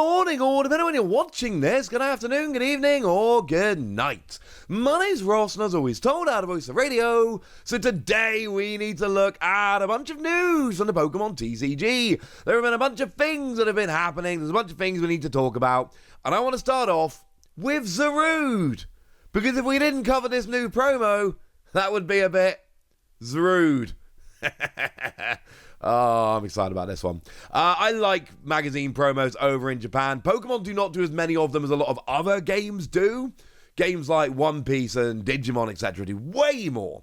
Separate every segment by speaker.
Speaker 1: morning, or depending on when you're watching this, good afternoon, good evening, or good night. My name's Ross, and as always told, out of Voice of Radio. So today we need to look at a bunch of news from the Pokemon TCG. There have been a bunch of things that have been happening. There's a bunch of things we need to talk about. And I want to start off with Zarude. Because if we didn't cover this new promo, that would be a bit Zarude. Oh, I'm excited about this one. I like magazine promos over in Japan. Pokemon do not do as many of them as a lot of other games do. Games like One Piece and Digimon, etc. do way more.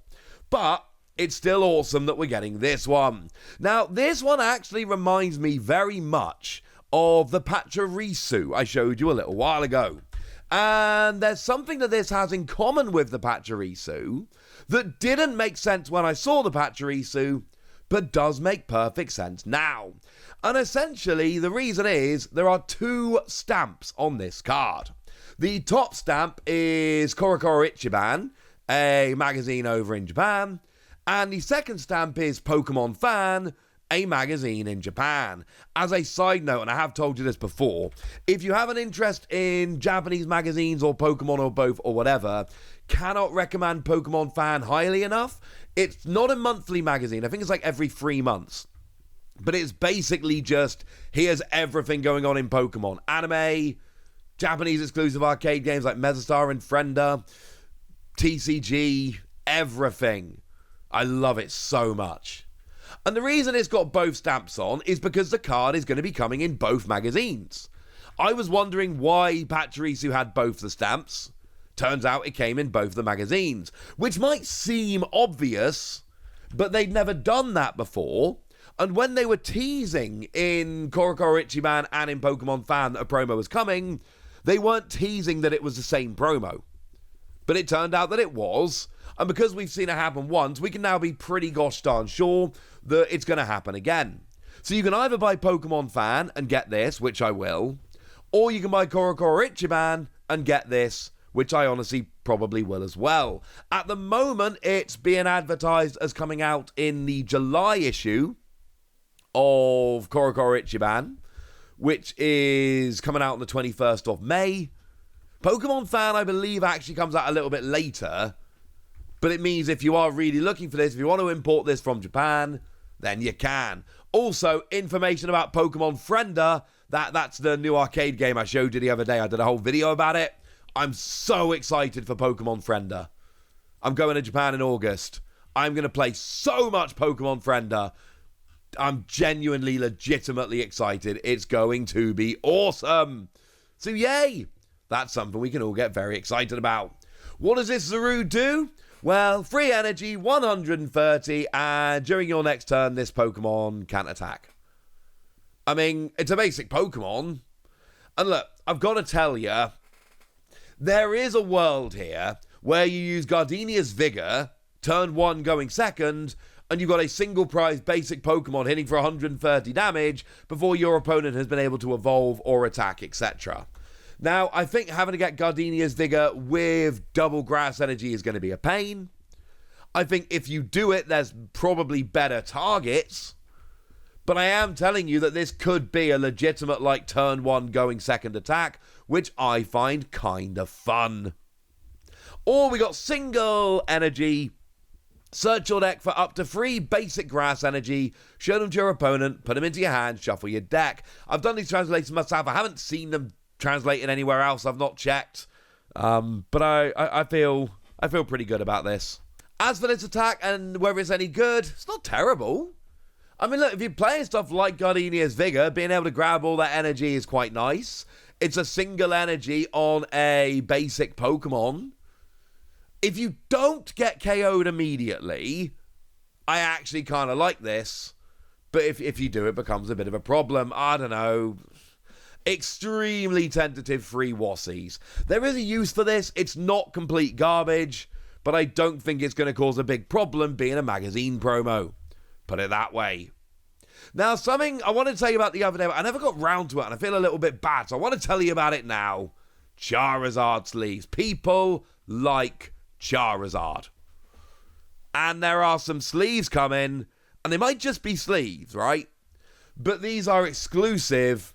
Speaker 1: But it's still awesome that we're getting this one. Now, this one actually reminds me very much of the Pachirisu I showed you a little while ago. And there's something that this has in common with the Pachirisu that didn't make sense when I saw the Pachirisu, but does make perfect sense now. And essentially, the reason is there are two stamps on this card. The top stamp is Korokoro Ichiban, a magazine over in Japan, and the second stamp is Pokemon Fan, a magazine in Japan. As a side note, and I have told you this before, if you have an interest in Japanese magazines or Pokemon or both or whatever, cannot recommend Pokemon Fan highly enough. It's not a monthly magazine. I think it's like every 3 months. But it's basically just, here's everything going on in Pokemon. Anime, Japanese exclusive arcade games like Mesastar and Frenda, TCG, everything. I love it so much. And the reason it's got both stamps on is because the card is going to be coming in both magazines. I was wondering why Pachirisu had both the stamps. Turns out it came in both the magazines, which might seem obvious, but they'd never done that before. And when they were teasing in Korokoro Ichiban and in Pokemon Fan that a promo was coming, they weren't teasing that it was the same promo. But it turned out that it was, and because we've seen it happen once, we can now be pretty gosh darn sure that it's going to happen again. So you can either buy Pokemon Fan and get this, which I will, or you can buy Korokoro Ichiban and get this, which I honestly probably will as well. At the moment, it's being advertised as coming out in the July issue of Korokoro Ichiban, which is coming out on the 21st of May. Pokemon Fan, I believe, actually comes out a little bit later, but it means if you are really looking for this, if you want to import this from Japan, then you can. Also, information about Pokemon Frenda, that's the new arcade game I showed you the other day. I did a whole video about it. I'm so excited for Pokemon Frenda. I'm going to Japan in August. I'm going to play so much Pokemon Frenda. I'm genuinely, legitimately excited. It's going to be awesome. So yay! That's something we can all get very excited about. What does this Zarude do? Well, free energy, 130, and during your next turn, this Pokemon can't attack. I mean, it's a basic Pokemon. And look, I've got to tell you, there is a world here where you use Gardenia's Vigor, turn 1 going second, and you've got a single prize basic Pokemon hitting for 130 damage before your opponent has been able to evolve or attack, etc. Now, I think having to get Gardenia's Vigor with double grass energy is going to be a pain. I think if you do it, there's probably better targets. But I am telling you that this could be a legitimate, like, turn 1 going second attack, which I find kind of fun. Or we got single energy. Search your deck for up to 3 basic grass energy, show them to your opponent, put them into your hand, shuffle your deck. I've done these translations myself. I haven't seen them translated anywhere else. I've not checked. But I feel pretty good about this. As for this attack and whether it's any good, it's not terrible. I mean, look, if you're playing stuff like Gardenia's Vigor, being able to grab all that energy is quite nice. It's a single energy on a basic Pokemon. If you don't get KO'd immediately, I actually kind of like this. But if you do, it becomes a bit of a problem. I don't know. Extremely tentative free Wassies. There is a use for this. It's not complete garbage, but I don't think it's going to cause a big problem being a magazine promo. Put it that way. Now, something I wanted to tell you about the other day, but I never got round to it, and I feel a little bit bad, so I want to tell you about it now. Charizard sleeves. People like Charizard. And there are some sleeves coming, and they might just be sleeves, right? But these are exclusive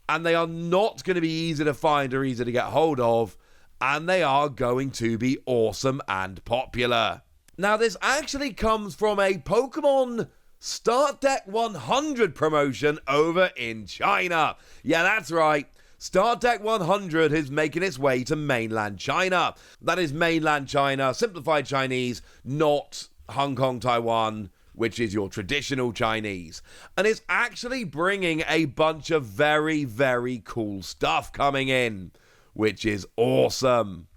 Speaker 1: And they are not going to be easy to find or easy to get hold of. And they are going to be awesome and popular. Now, this actually comes from a Pokemon Start Deck 100 promotion over in China. Yeah, that's right. Start Deck 100 is making its way to mainland China. That is mainland China, simplified Chinese, not Hong Kong, Taiwan, which is your traditional Chinese. And it's actually bringing a bunch of very, very cool stuff coming in, which is awesome.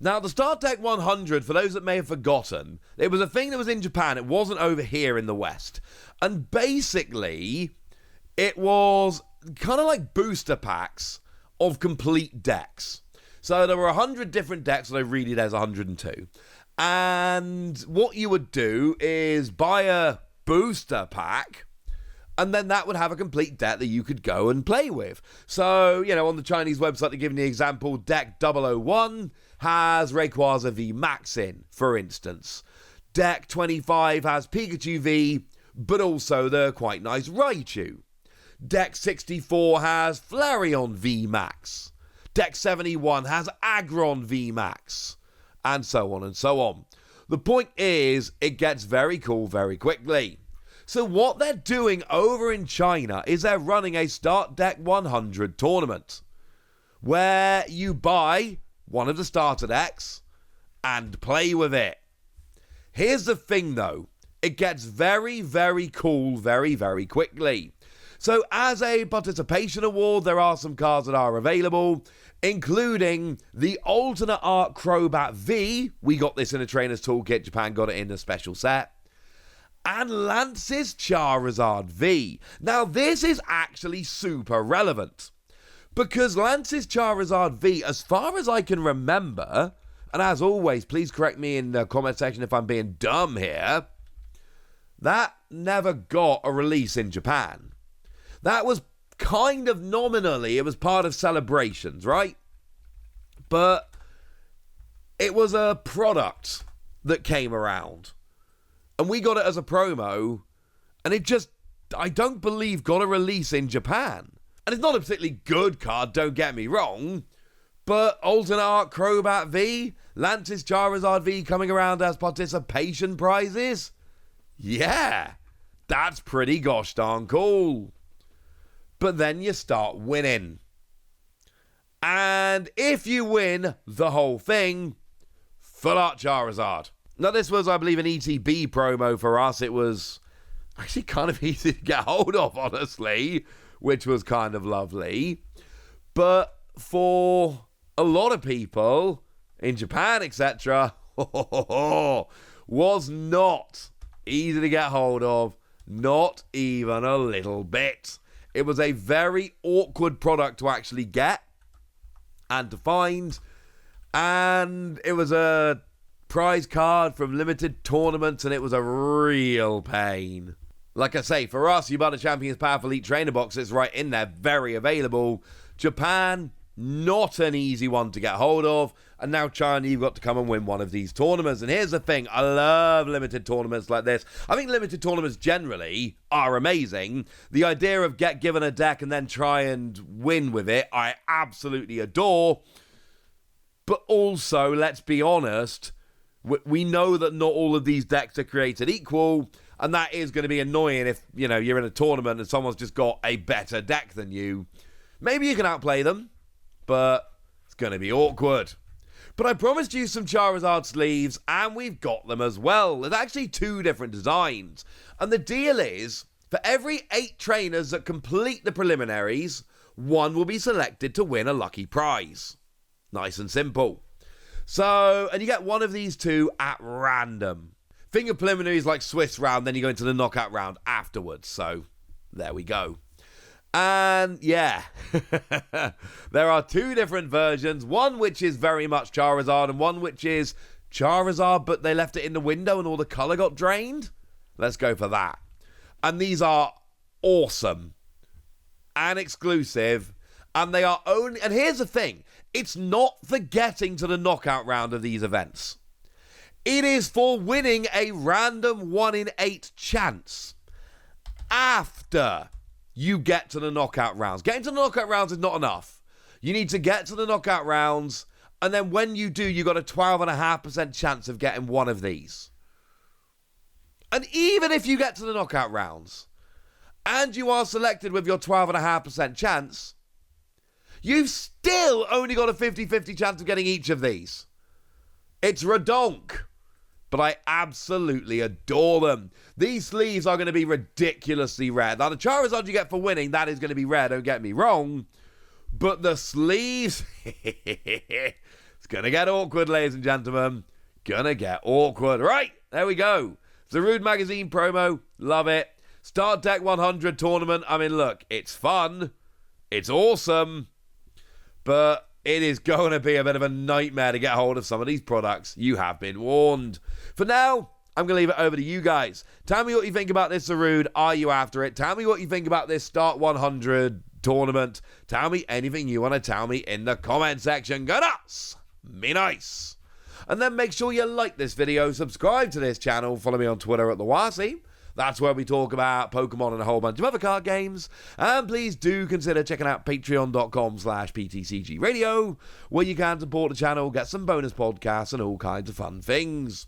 Speaker 1: Now, the Start Deck 100, for those that may have forgotten, it was a thing that was in Japan. It wasn't over here in the West. And basically, it was kind of like booster packs of complete decks. So there were 100 different decks, although really there's 102. And what you would do is buy a booster pack, and then that would have a complete deck that you could go and play with. So, on the Chinese website, they're giving the example, Deck 001 has Rayquaza V Max in, for instance. Deck 25 has Pikachu V, but also the quite nice Raichu. Deck 64 has Flareon V Max. Deck 71 has Aggron V Max. And so on and so on. The point is, it gets very cool very quickly. So what they're doing over in China is they're running a Start Deck 100 tournament where you buy one of the starter decks and play with it. Here's the thing though, it gets very, very cool very, very quickly. So as a participation award, there are some cards that are available, including the alternate art Crobat V. We got this in a trainer's toolkit. Japan got it in a special set. And Lance's Charizard V. Now, this is actually super relevant, because Lance's Charizard V, as far as I can remember, and as always, please correct me in the comment section if I'm being dumb here, that never got a release in Japan. That was kind of nominally, it was part of Celebrations, right? But it was a product that came around. And we got it as a promo, and it just, I don't believe, got a release in Japan. And it's not a particularly good card, don't get me wrong, but alternate art Crobat V, Lance's Charizard V coming around as participation prizes? Yeah, that's pretty gosh darn cool. But then you start winning. And if you win the whole thing, full art Charizard. Now, this was, I believe, an ETB promo for us. It was actually kind of easy to get hold of, honestly, which was kind of lovely. But for a lot of people in Japan, etc., was not easy to get hold of, not even a little bit. It was a very awkward product to actually get and to find, and it was a prize card from limited tournaments, and it was a real pain. Like I say, for us, you buy the Champions Powerful Elite Trainer box, it's right in there, very available. Japan, not an easy one to get hold of, and now China, you've got to come and win one of these tournaments. And here's the thing, I love limited tournaments like this. I think limited tournaments generally are amazing. The idea of get given a deck and then try and win with it, I absolutely adore. But also, let's be honest, we know that not all of these decks are created equal, and that is going to be annoying if, you're in a tournament and someone's just got a better deck than you. Maybe you can outplay them, but it's going to be awkward. But I promised you some Charizard sleeves, and we've got them as well. There's actually 2 different designs. And the deal is, for every 8 trainers that complete the preliminaries, 1 will be selected to win a lucky prize. Nice and simple. So, and you get 1 of these 2 at random. Think of preliminaries like Swiss round, then you go into the knockout round afterwards. So, there we go. And yeah, there are 2 different versions. One which is very much Charizard, and one which is Charizard, but they left it in the window and all the colour got drained. Let's go for that. And these are awesome and exclusive. And they are only, and here's the thing, it's not for getting to the knockout round of these events. It is for winning a random 1 in 8 chance after you get to the knockout rounds. Getting to the knockout rounds is not enough. You need to get to the knockout rounds, and then when you do, you got a 12.5% chance of getting one of these. And even if you get to the knockout rounds, and you are selected with your 12.5% chance, you've still only got a 50-50 chance of getting each of these. It's redonk. But I absolutely adore them. These sleeves are going to be ridiculously rare. Now, the Charizard you get for winning, that is going to be rare, don't get me wrong. But the sleeves, it's going to get awkward, ladies and gentlemen. Gonna get awkward. Right, there we go. Zarude magazine promo, love it. Start Deck 100 tournament, I mean, look, it's fun. It's awesome. But it is going to be a bit of a nightmare to get hold of some of these products. You have been warned. For now, I'm going to leave it over to you guys. Tell me what you think about this Zarude. Are you after it? Tell me what you think about this Start 100 tournament. Tell me anything you want to tell me in the comment section. Go nuts! Be nice. And then make sure you like this video, subscribe to this channel, follow me on Twitter at the Wasi. That's where we talk about Pokemon and a whole bunch of other card games. And please do consider checking out patreon.com/PTCG Radio, where you can support the channel, get some bonus podcasts, and all kinds of fun things.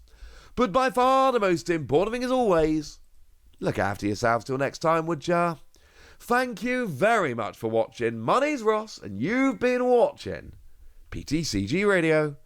Speaker 1: But by far the most important thing, as always, look after yourselves till next time, would ya? Thank you very much for watching. My name's Ross, and you've been watching PTCG Radio.